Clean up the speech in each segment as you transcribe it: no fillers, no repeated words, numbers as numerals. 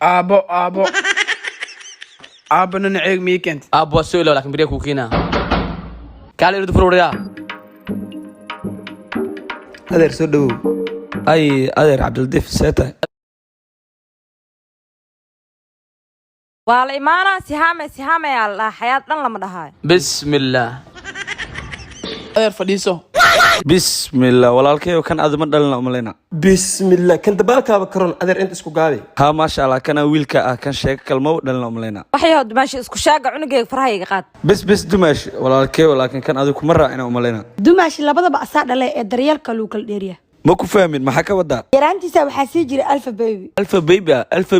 ابو ابو ننعيق ميكنت ابو سؤال لكن بريك وكينا قال يرد فروريا أدير سودو أي أدير عبد اللطيف سيتا والإيمانة سهامة يا الله حياتنا لما دهاي بسم الله غير فديسو بسم الله walaalkay kan aad ma dhalna umaleyna bismillah kan dabaalka karon adeer inta isku gaabi ha ma sha Allah kana wiilka ah kan sheeg kalmo dhalna umaleyna waxay dumaashi isku shaaga cunugeyga farahayga qaad bas dumaash walaalkay walaakin kan aad kuma raacina umaleyna dumaashi labadaba asaa dhalay ee daryeelka loo kala dheeriya ma ku fahmin maxaa ka wada yaraantiisa waxaa sii jiray alfa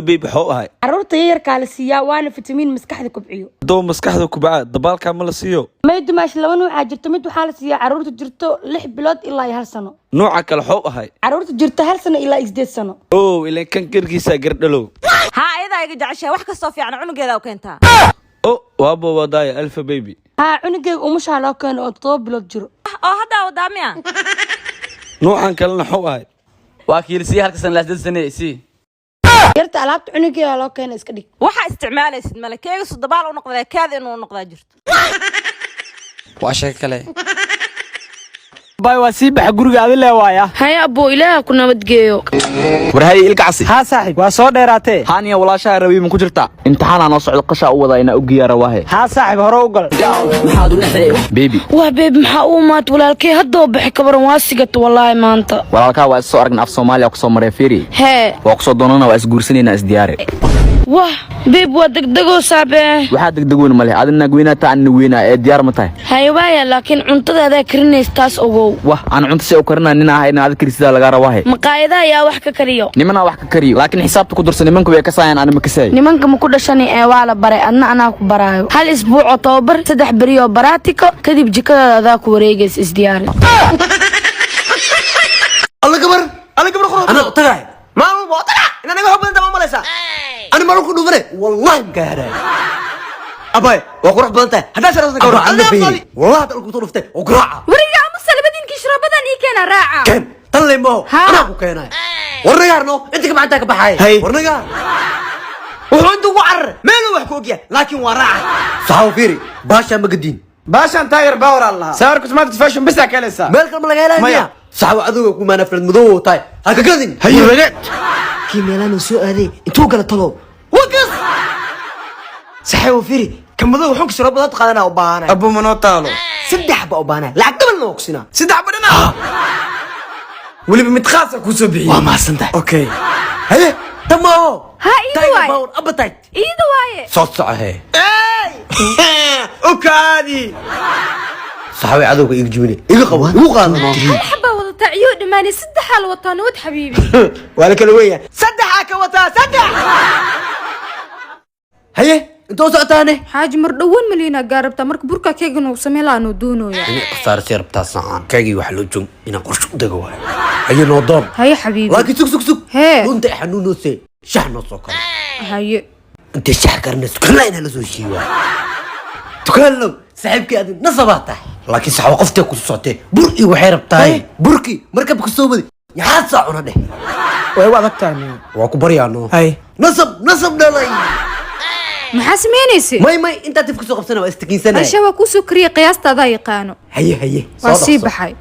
baby xoo ahay carruurta yarka la siiyaa waana fitamiin maskaxda kubciyo doo maskaxda kubca dabaalka ma la siiyo may dumaashi laba nooc jirto mid waxaa la siiyaa carruurta jirto 6 bilood ilaa 1 sano nooca kale xoo ahay carruurta jirto 1 sano ilaa 8 sano oo ilaa kan gargiisa gardhalo ha ayada iga jeceshay wax kasto fiican cunugeeda u keentaa oo waabo wadaaya alfa baby ha cunugeega umusha loo keeno oo 7 bilood jiro oo hadda wadaamiya noocan kalena xoo ahay واكيل سي هلك سنه لازم سنه سي yarta alaabta cunugeeda loo keeno iska dhig waxa isticmaalaysid malakeyga sudabaal u noqday kaad inuu noqdaa jirto waa shay kale باي واسيبح غورغا ادي leewaya haya abo ilaaha ku nabadgeeyo warhay ilka casi ها صاحب waa soo dheeraatee haaniya walaasha rabi ma ku jirta imtixaan aan socdo qasha u wada ina u giyaara waahe ها صاحب hore u gal maxaad u dhaxay baby waa beeb maxaa uu maad walaalkay hadda bixi kabaran waa sigato wallahi maanta walaalka waa soo aragna af Soomaaliya ku soo maray fiiri hee waa ku soo doonana waa isguursanayna isdiyaare wah beeb waa degdego saabe waxa degdegoon ma leh adina gweynata aan weyna ee diyaar ma tahay haya waaya laakiin cuntada karinaystaas ogow wah aan cunto si u karina nin ah in aad kirisida laga rabaahay maqaayada ayaa wax ka kariyo nimana wax ka kariyo laakiin xisaabta ku dursan nimanku way ka saayaan aan ma kasay nimanka ma ku dhashani ee waa la baray anaa ku baraayo hal isbuuc oo tababar 3 bari oo baraatiko kadib jikada ku wareegays isdiyaar alla gabar khoro ana tagay maal boo taga ina naga hubin dama malaysa ana maal ku dhufane wallahi gaara abay waa qurux badan tahay hadaa sharafta gabar alla beeri wallahi dal ku dhuftay oo garaaca wariga ama salbadinki shirabadan ii keena raaca kan tan leemo ana ku keenay warnagarno inta ka macanta ka baxay warnaga wuxuu intuu ku carar meel wax ku ogiya laakiin waa raaca saxaw fiiri baasha magadin باشا تاير باور الله سعرك سمعت فاشن بس كلسا meel kale ma laga helaya saxaw adigu ku maanafrad madow tahay ha ka gadin هي ولد kii meelaan soo aaday intuu gala talo wakas saxaw fiiri kamado wuxuu shiro badan qaadana u baahanay ابو منو تالو saddex ba u baahanay lacag dabal noo kusina سدح بدنا ولي متخاصه كوسو بي waa maasantahay اوكي haye tamo ha iidu waay baawr abatay iidu waaye soo socohe اوكادي saxaw adowga iga jibine iga qabo igu qaadano xabba wada tacyo dhimaani saddex hal wataan wad xabiibi wala kala weeyaa saddex ka wata saddex haye intuu socotaane xaaji mar dhawan malina gaarabta marka burka keega noo sameeylaano doonooya ini qasaar sirabta saan keegi wax loo jung ina qorsho u dago waay ayo noo doon haye xabiibi laakiin sug hee runta xanuunose shahno soo kale haye inta shah karnas kala ina la soo shiiwa tukalo saaxiibkii aad nasabata laakiin saxaw qofta ku socotay bur iyo waxay rabtaay burki markab ku soo wadi yaad saacuna dheh way wadagtaani waa ku baryaano hay nasab dhalay maxaa sameynaysi may inta tif ku soo qabsana waa istakiinsanay asha waa ku soo kariye qiyaastada yaqaano haye waa sii baxay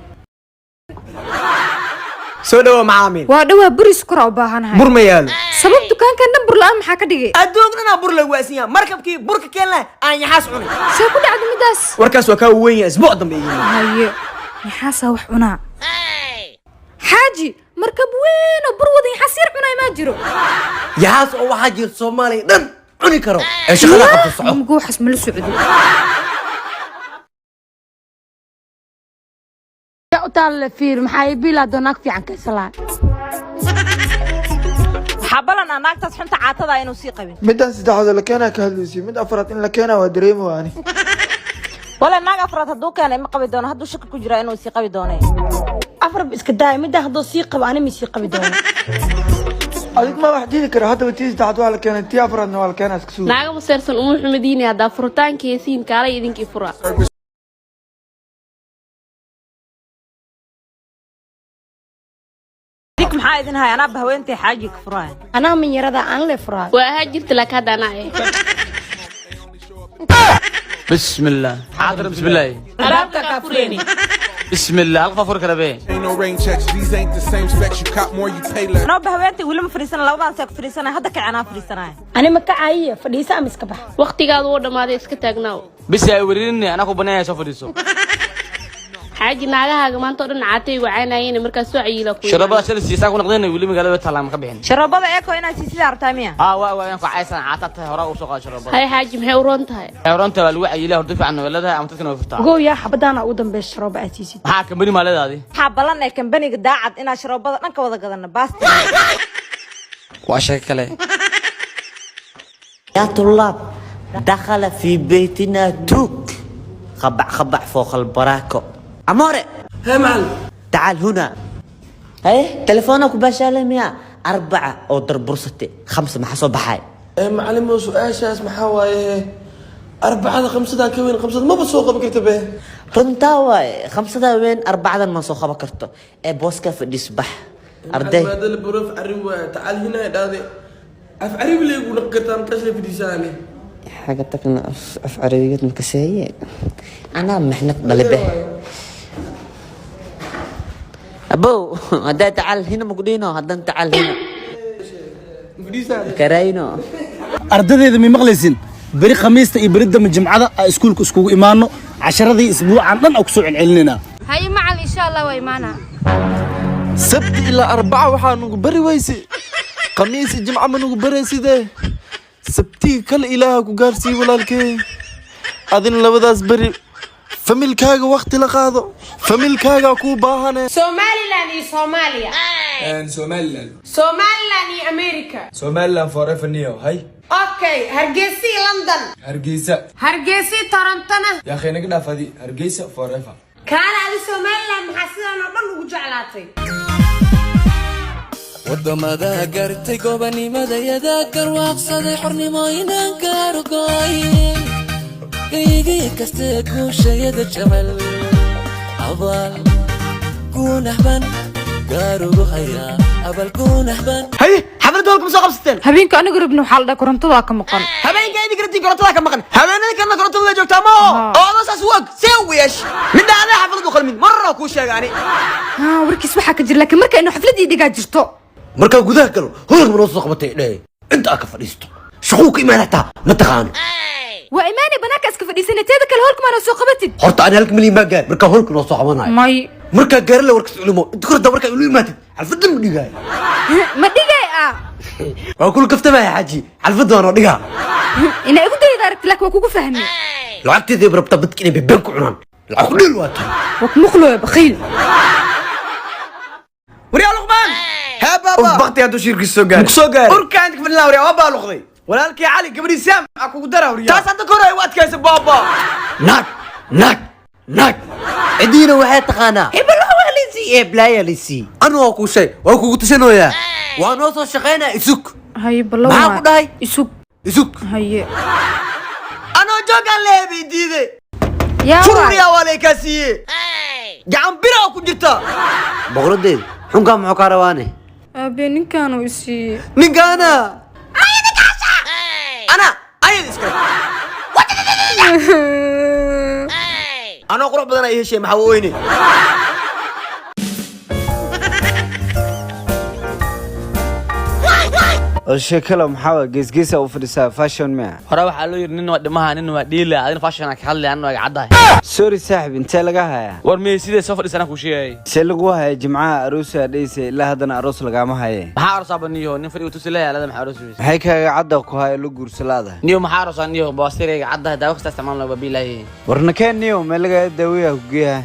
soo dhawo macaamil waa dhawaa buris kora u baahanahay bur ma yaalo sabab dukaanka number la maxaa ka dhigay adoogna bur la waasiya markabkii burka keenla aan yaxaas cunay soo ku dhacdo midaas warkaas waa ka weyn yahay isbuuc dambe iyo haye maxaa wax cunaa xaaji markab weyn oo bur wadan xasiir cunay ma jiro yaxaas oo waxa jir Soomaaliya dhan cuni karo ee shaqada qabto soco mugo xas ma la socdo ya u taal fiir maxay bila doonaq fiican ka salaa xabalan anaagtaas xunta caatada inuu sii qabin middan saddexaad la keenaa ka hadlaysi mid afraad in la keenaa waa dareemo waani wala naag afraad hadduu keenay ma qabi doono hadduu shaki ku jira inuu sii qabi doonay afrab iska daay midda hadduu sii qabo ani ma sii qabi doono adig ma wax diidi kara haddaba tii saddexaad waa la keenay tii afraadna waa la keenaa iska suug naaga museersan umu xumadiini haddaa furitaankeesiin kaalay idinkii fura dik maxaa إذن هاي أنا بهوينتي حاجة كفراي anaa minyarada aan le furaa waa ahaa jirta laakiin hadda anaa بسم الله حاضر بسم الله ألعابك كفريني بسم الله القى فرك ربي Ain't no rain checks, these ain't the same specs. You cop more, you pay less. أنا بهوينتي ولا مفريسنا لو ضان ساك فريسنا هذا كأنا فريسنا ani ma kacayiya fadhiisa ama iska bax waqtigaadu oo dhamaaday iska taagnaaw بس يا وريني انا كو بنايا سفريسو xaaji naagahaaga maanta oo dhan caatay wacaanayeen markaas soo ciila ku شربا شلسي ساكو نقدين ولي magaalada talaan ka bixin شربضة إيكو إنا سيسي أرتامية waan ku caysan caatata hore u soo qaad shirabada hay xaaji maxay u roon tahay xeeronta waa lagu cayilaa hordii fiican waladaha ama dadkana way furtaa gow yaa xabadaana u dambeeya sharooba aad siisid maxaa kambani maaladaadi حابلان إيه كمبني داعد إنا شربضة أنك وذا قدرنا باست waa sheeko kale يا طلاب دخل في بيتنا توك خبع فوق البراكو عموري هي معلم تعال هنا ايه تليفونك بشالم يا 4 او برصتي 5 ما حسب بحاي معلم سؤاشاس محاواي 4 5 كوين 5 ما بسوق بكرت به runtaa waaye 5 وين 4 ما soo qaban karto ee booska fadhisbax arday هذا البروف عريوه تعال هنا دادي اف عريب لي يقول لك كتام كسل في ديساني حاجه تكن اف عربيات مكسيه انا محنك بلبه ابو هذا تعال هنا مقدينه هذا تعال هنا في ديساني كراينو ardaydeeda mi maqlaysin bari khamiista iyo baridda jimcada iskuulka iskugu imaano casharadii isbuucan dhan ku soo celcelinayna hay macal insha Allah way maana sabti ilaa arbaca waxaa nugu bari weyse khamiis jimca ma nugu baraysidee sabtii kale ilaaha ku gaarsii walaalkee adin labadaas bari familkaaga waqti la qaado familkaaga kuu baahane Somaliland iyo Soomaaliya And Somaliland. Somaliland iyo America Somaliland forever new. Hi. Okay Hargeysa London Hargeysa. Hargeysa Torontona يا أخي نقدر فدي Hargeysa forever. kaana ali Somaliland maxaa sidan oo dhan ugu jeclaatay wadamada gartay gobanimadayada garwaaqsaday xornimooyinan gaarugooyin geygii kaste guushayada jecel abal guunahban gaarugu hayaa abal guunahban هاي حفلة ولكم سوق بستين habeenka anigu rabno waxa la dhahay korontada ka maqan habeen gaadi karti korontada ka maqan habeenada kana korontada joogtaa ma oo adas waq seewiyash midna ana xafladu qalmin marra ku sheegani ha warkiis waxa ka jira laakiin marka inuu xafladii dhigaa jirto marka gudaha galo hoolka ma soo qabatay dhay inta ka fadhiisto shaqo ku imaanata ma taqaan waa imaani banaanka iska fadhiisanateeda kale holka ma soo qabatid horta aan halka milyan ma gaar marka hoolka noo soo qabanayo may marka gaar la warkas culimo inta korta marka uu imaatid xalfadan ma dhigay ma dhigay ah waa kul kaftama ya haji xalfadan oo dhiga ina igu dayda aragti laakiin waa kugu fahmi lacagteedii barabta badkina been ku cunaan lacag dhil waata waa ku muqlo ya bakhiil وريا لقمان ها بابا وبختي هادو شيرك سو غار سو غار وركا عندك في الله وريا وابا لقضي ولالك يا علي قبل سام اكو قدره وريا تاس انت كوري وات كاس بابا ناك ادينا waxay taqaana hebel waa lisi ee blaya lisi anoo ku shay waa ku tusanoya waa noo soo shaqeynaa isuk hay balaw maxaa ku dhahay isuk haye anoo joogan leebi diide yaa furiya wale kasiye gacan bira ku jirta boqoradeed xunka muxuu ka rawaane aabe ninkan uu isi ninkana ana ayad iska أنا قرب بدنا أي شيء محاويني sheekala maxaa geesgeesa u fadhisaa fashion ma hore waxa loo yiri nin waa dhimaha nin waa dhiila adin fashion ka hadlay anoo ay cadahay sorry saaxib intee laga hayaa war me sidee soo fadhisana ku sheegay see lagu hayaa jimcaha aroosa dhaysa ilaa haddana aroos lagama haye maxaa aroosabaniyo nin fadhiyo tusilaya alada maxaa aroos maxay kaaga cadda ku haya lu guursalaada niyo maxaa aroosaniyo boostireyga cadahay daawo kasta isticmaal loo babiilay warna keen niyo meel laga daawiya ku geeyaa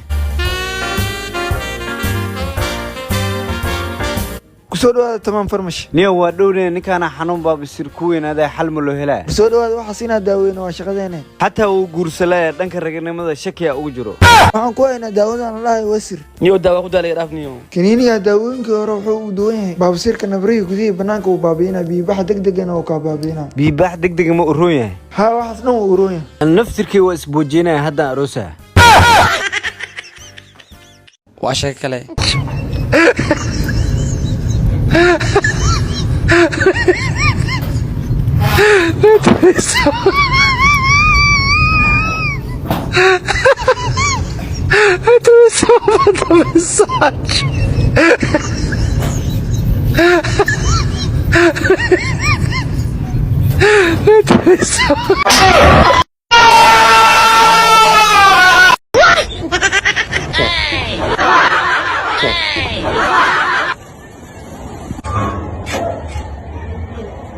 kusoo dhawaada tamaan farmash niyo waa dhowne ninkaana xanuun baabisir ku weynaaday xal ma loo helaa kusoo dhawaada waxaas inaa daaweyno waa shaqadeena xataa uu guursalaya dhanka raganimada shakiya ugu jiro waxaan ku haynaa daawadan lahay wasir niyo daawo ku daalay dhaaf niyo kaniiniga daawooyinkii hore wuxuu u duwan yahay baabsirka nabriga gudihi banaanka uu baabiina biibax degdegana uu ka baabiina biibax degdega ma uroon yahay ha waxaas dhan waa uroon yahay naftirkii waa isboojinaya haddaan aroosa waa sheeko kale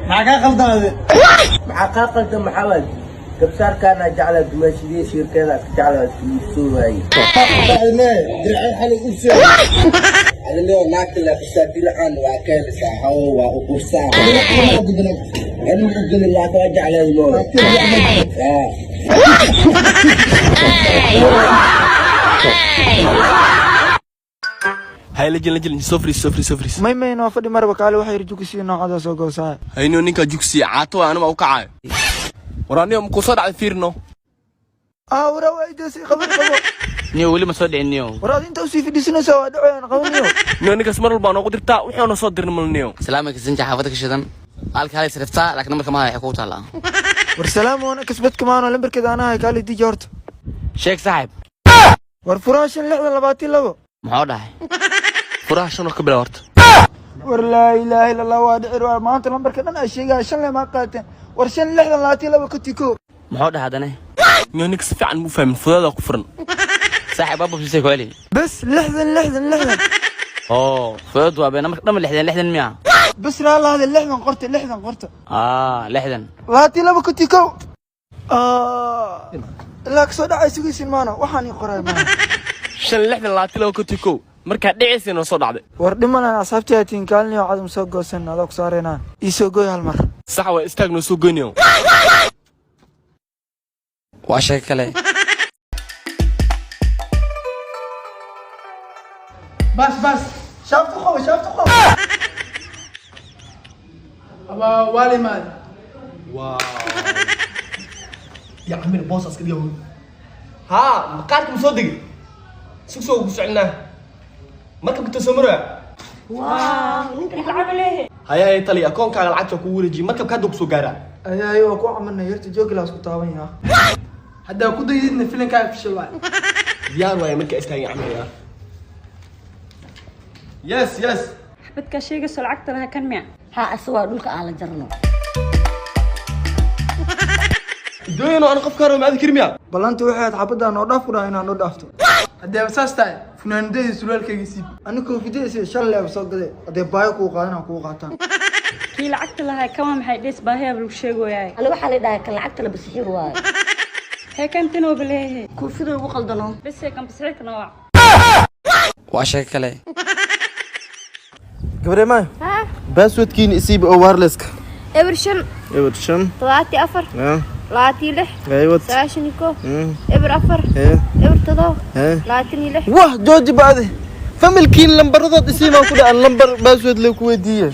معك قلدم هذا معك قلدم محمد كبسار كان جعل دمشقية يصير كذا جعل السوري درعي حلق أبسي أنا اليوم ناكل بسار بلعان وأكل ساعة وأبو ساعة أنا أقول الله توجع على الموت هاي لجل سفري ما ينو فدي مرة بقالي واحد يرجوك سينا هذا سوق ساعة هاينو نينكا جوكسي عاتوا أنا ما أوقعه وراني أم كوصاد على فيرنو ورا وايد خبر نيو ولي ما صدق نيو ورا انت وسي في ديسنا سوا دعونا قوميو نيو نيكا سمر البانو قدرتا وحنا صدر من نيو سلامك سنجا حافظك شدن قالك هاي سرفتا لكن نمرك ما يحكوا تعالى والسلام وانا كسبت كمان ولا كذا انا قال لي دي جورت شيخ صاحب والفراش اللحظة لباتي لبو محوضة فراش شنو قبل ورت ولا اله الا الله وادعي ما انت نمبر كذا انا شيء قال شن ما قالت ورشن اللحظة لباتي لبو كنتيكو محوضة هذا نه نيو نيكا سفي عن مفهم فضل كفرن صاحب ابو في سيكولي بس اللحظة اوه فضوا بين نمر لحدن مياه بس لا هذه اللحظة قرت لحدن لباتي لبو كنتيكو لك صدع يسوي سلمانه وحاني قراي ما شن لحد لاتي لو كنتيكو marka dhicaysiina soo dhacday war dhimana asxaabtaytiin kaalniyo cadam soo goosan adag saareyna ii soo gooy hal mar sax way istaagno soo goyniyo waa shay kale بس شافت خو ابا والي مال واو يا عمي البوس اسكت اليوم ها مقالك مصدق سوق سعلنا مركب كنت سمرة واو انت العب ليه هيا ايطاليا كون كان العجة كورجي مركب كان دوب سوغارا ايوه كو عملنا يرتي جوج لا اسكو تابن يا حدا كو ديدنا فيلم كان في شوال ديار واي مركب استاي يا عمي يا يس حبتك شيء قص العقد لها كان معه ها اسوا دولك على جرنو دوينو انا قف كانوا مع كرميا بلانت waxaad xabada noo dhaafura inaan noo dhaafto hadee saas tahay funaanadii sulaalkayga siib anigu fideesay shalay soo gaday hadee baayo ku qaadana ku qaataan kii lacagta lahaa kama maxay dhis baahiya buu sheegoyaay ana waxa la dhahay kan lacagta la bisiir waay هي كانت نوبله كوفيدو ugu qaldano بس كان بسيط نوع waa shay kale gabre ma ها baaswadkiin isiib oo wireless-ka ابرشن ebershan 34 36 ايوه 9 ابر افر ابر تضو 36 واه جوجي بعده فملكين لمبرضات isiima ku dhacaan lambar baaswad la ku weydiiyay